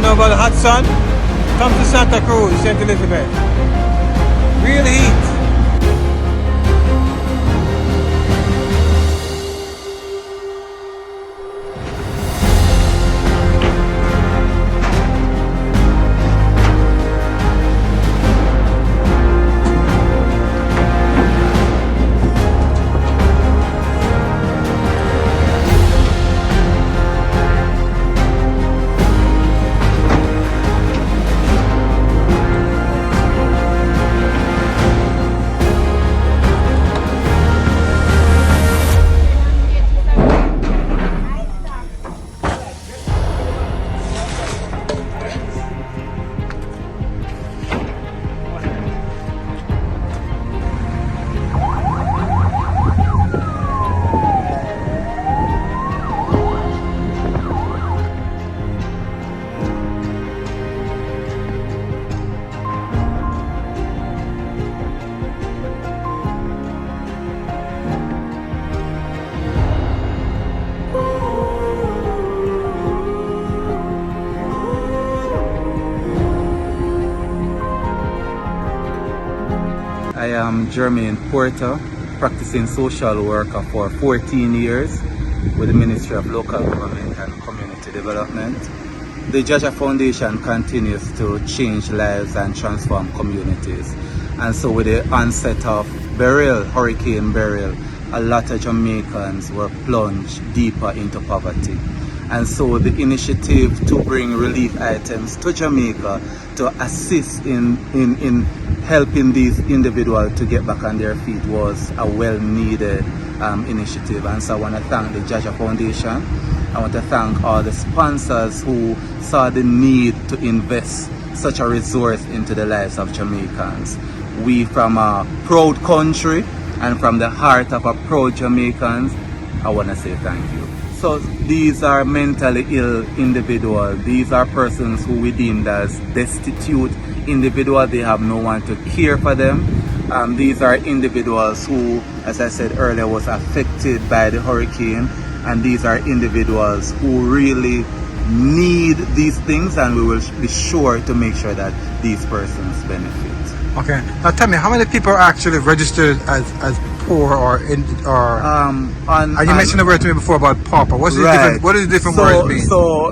know about the hot sun? Come to Santa Cruz, St. Elizabeth. Real heat. I am Jermaine Porter, practicing social worker for 14 years with the Ministry of Local Government and Community Development. The JAHJAH Foundation continues to change lives and transform communities. And so with the onset of Beryl, Hurricane Beryl, a lot of Jamaicans were plunged deeper into poverty. And so the initiative to bring relief items to Jamaica to assist in helping these individuals to get back on their feet was a well-needed initiative. And so I want to thank the JAHJAH Foundation. I want to thank all the sponsors who saw the need to invest such a resource into the lives of Jamaicans. We, from a proud country and from the heart of a proud Jamaicans, I want to say thank you. So these are mentally ill individuals. These are persons who we deemed as destitute individuals. They have no one to care for them. These are individuals who, as I said earlier, was affected by the hurricane. And these are individuals who really need these things, and we will be sure to make sure that these persons benefit. Okay. Now tell me, how many people are actually registered as poor and you mentioned the word to me before about pauper. What's the difference? What is the different words mean? So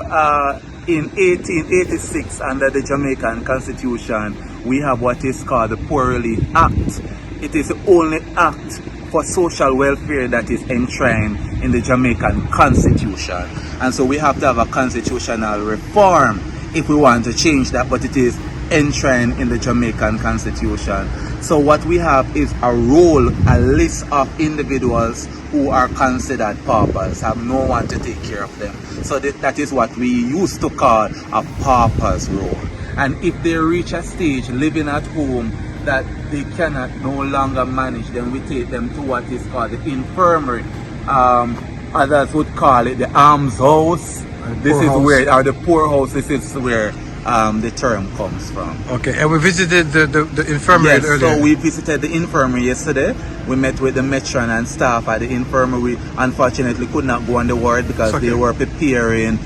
in 1886, under the Jamaican Constitution, we have what is called the Poor Relief Act. It is the only act for social welfare that is enshrined in the Jamaican Constitution. And so we have to have a constitutional reform if we want to change that, but it is enshrined in the Jamaican Constitution. So what we have is a list of individuals who are considered paupers, have no one to take care of them. So that is what we used to call a pauper's roll. And if they reach a stage living at home that they cannot no longer manage, then we take them to what is called the infirmary. Others would call it the almshouse. This is where, or the poorhouse, this is where the term comes from. Okay, and we visited the infirmary earlier. So we visited the infirmary yesterday. We met with the matron and staff at the infirmary. We unfortunately could not go on the ward because they were preparing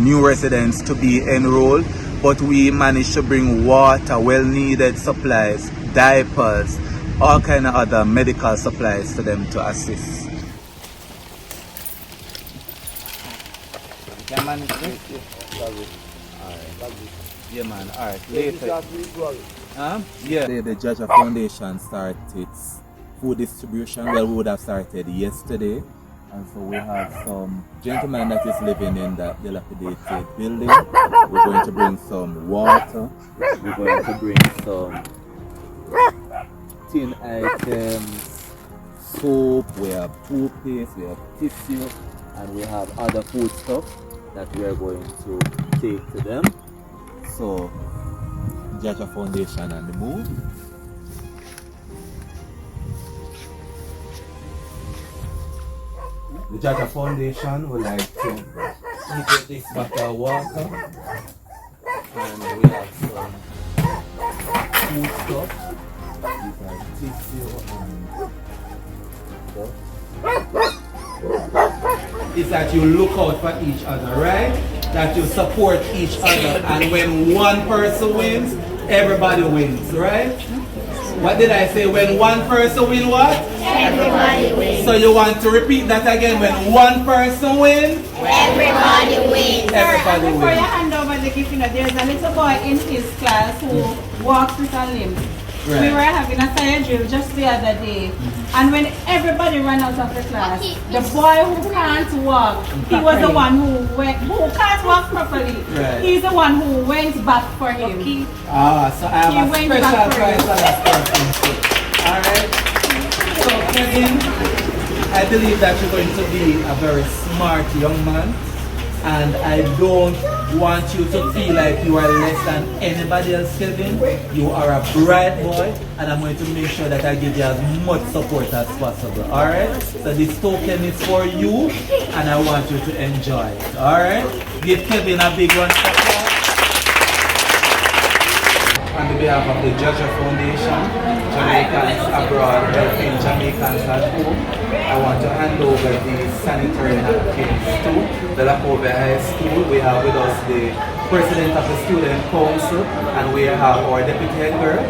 new residents to be enrolled. But we managed to bring water, well-needed supplies, diapers, all kind of other medical supplies to them to assist. Can manage this? Yeah, man. All right. Later. Yeah. The JAHJAH Foundation started its food distribution. Well, we would have started yesterday. And so we have some gentleman that is living in that dilapidated building. We're going to bring some water. We're going to bring some tin items, soap, we have toothpaste, we have tissue, and we have other food stuff that we are going to take to them. So, JAHJAH Foundation on the move. The JAHJAH Foundation would like to take this bottle of water, and we have some food stuff. These are tissue and stuff. Is that you look out for each other, right? that you support each other, and when one person wins, everybody wins, right? What did I say? When one person wins, what? Everybody wins. So you want to repeat that again? When one person wins, Everybody wins. everybody Before you wins. hand over the gift, there's a little boy in his class who walks with a limp. Right. We were having a science drill just the other day, and when everybody ran out of the class, the boy who can't walk, he was the one who can't walk properly. Right. He's the one who went back for him. So I have He a went special back for prize it. for that person too. Alright? So Kevin, I believe that you're going to be a very smart young man, and I don't want you to feel like you are less than anybody else, Kevin. You are a bright boy, and I'm going to make sure that I give you as much support as possible. Alright? So this token is for you, and I want you to enjoy it. Alright? Give Kevin a big one. On behalf of the JAHJAH Foundation, Jamaicans Abroad, helping Jamaicans at home, I want to hand over the sanitary napkins to the Lakobe High School. We have with us the President of the Student Council, and we have our Deputy Head Girl,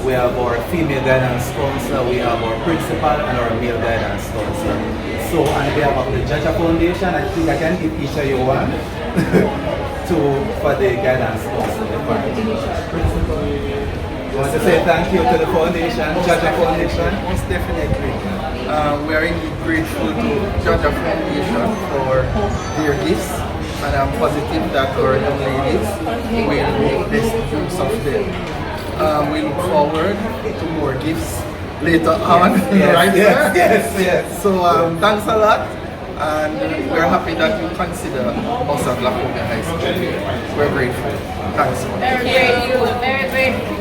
we have our Female Guidance Counselor, we have our Principal, and our Male Guidance Counselor. So on behalf of the JAHJAH Foundation, I think I can give each of you one for the Guidance Counselor department. You want to say thank you to the foundation, JAHJAH Foundation? Most definitely. We are indeed grateful to JAHJAH Foundation for their gifts, and I'm positive that our young ladies will make best use of them. We look forward to more gifts later on, right? Yes. So thanks a lot, and we're happy that you consider us at Lakobe High School. We're grateful. Thanks so much. Very grateful. Very grateful.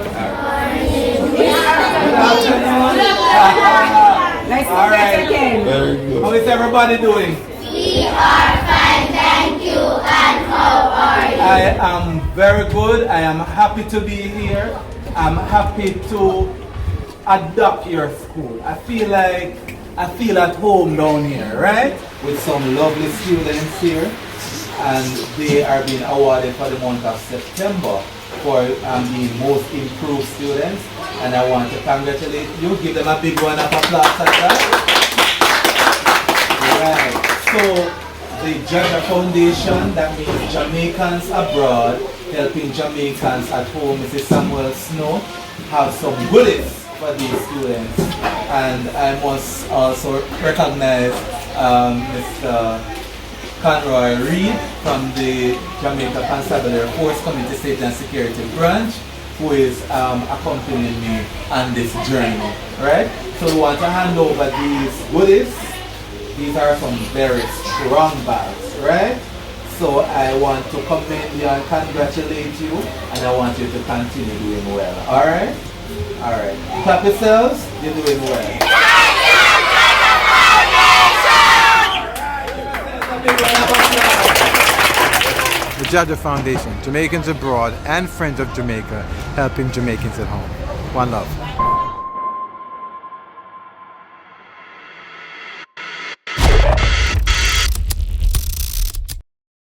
Nice to Alright. meet you again. Very good. How is everybody doing? We are fine, thank you. And how are you? I am very good. I am happy to be here. I'm happy to adopt your school. I feel at home down here, right? With some lovely students here, and they are being awarded for the month of September for being most improved students, and I want to congratulate you. Give them a big round of applause like that. Right. So the JAHJAH Foundation, that means Jamaicans Abroad, helping Jamaicans at home, Mrs. Samuel Snow, have some goodies for these students. And I must also recognize Mr. Conroy Reed from the Jamaica Constabulary Force Community Safety and Security Branch, who is accompanying me on this journey, right? So we want to hand over these goodies. These are some very strong bags, right? So I want to commend you and congratulate you, and I want you to continue doing well, alright? Alright. Clap yourselves, you're doing well. The JAHJAH Foundation, Jamaicans Abroad and Friends of Jamaica, helping Jamaicans at home. One love.